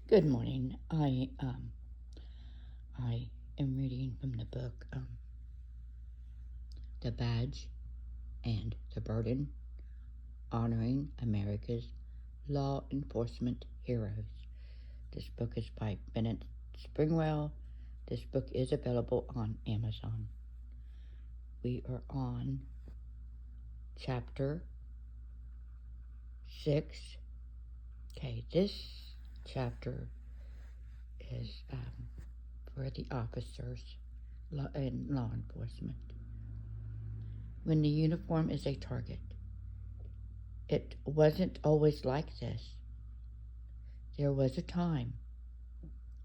Good morning. I am reading from the book The Badge and the Burden: Honoring America's Law Enforcement Heroes. This book is by Bennett Springwell. This book is available on Amazon. We are on chapter 6. Okay, this chapter is for the officers in law enforcement. When the uniform is a target. It wasn't always like this. There was a time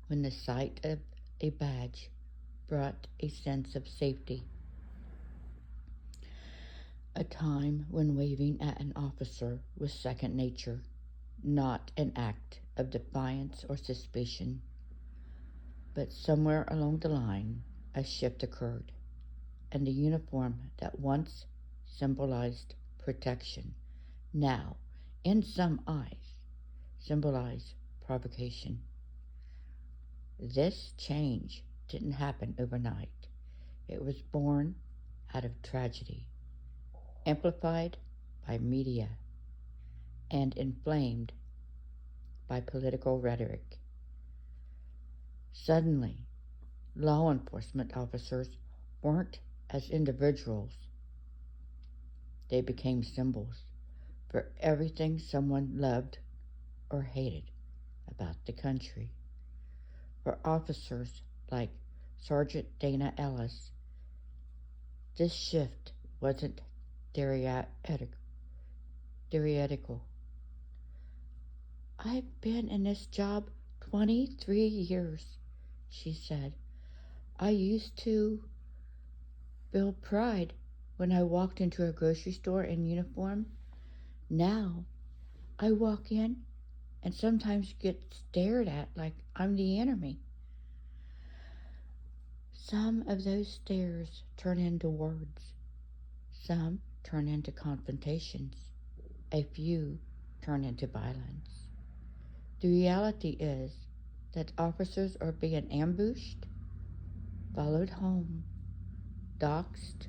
when the sight of a badge brought a sense of safety. A time when waving at an officer was second nature, not an act of defiance or suspicion. But somewhere along the line, a shift occurred, and the uniform that once symbolized protection now, in some eyes, symbolized provocation. This change didn't happen overnight. It was born out of tragedy, amplified by media, and inflamed by political rhetoric. Suddenly, law enforcement officers weren't as individuals. They became symbols for everything someone loved or hated about the country. For officers like Sergeant Dana Ellis, this shift wasn't theoretical. "I've been in this job 23 years, she said. "I used to feel pride when I walked into a grocery store in uniform. Now, I walk in and sometimes get stared at like I'm the enemy. Some of those stares turn into words. Some turn into confrontations. A few turn into violence. The reality is that officers are being ambushed, followed home, doxxed,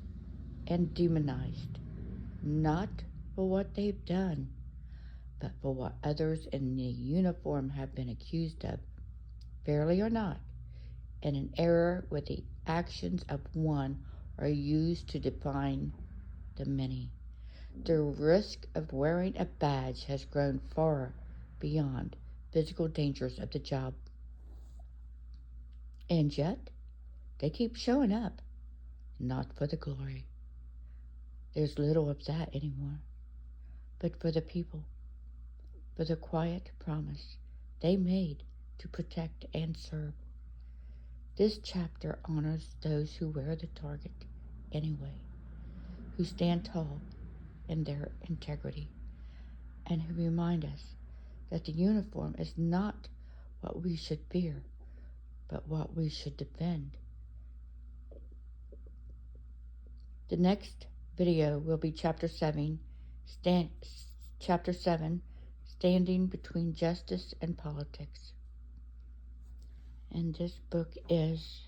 and demonized, not for what they've done, but for what others in the uniform have been accused of, fairly or not, in an era where the actions of one are used to define the many. The risk of wearing a badge has grown far beyond physical dangers of the job. And yet, they keep showing up, not for the glory. There's little of that anymore, but for the people, for the quiet promise they made to protect and serve. This chapter honors those who wear the target anyway, who stand tall in their integrity, and who remind us that the uniform is not what we should fear, but what we should defend. The next video will be Chapter 7, Standing Between Justice and Politics. And this book is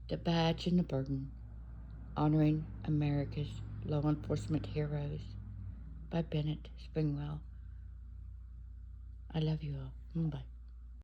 The Badge and the Burden: Honoring America's Law Enforcement Heroes by Bennett Springwell. I love you all. Bye.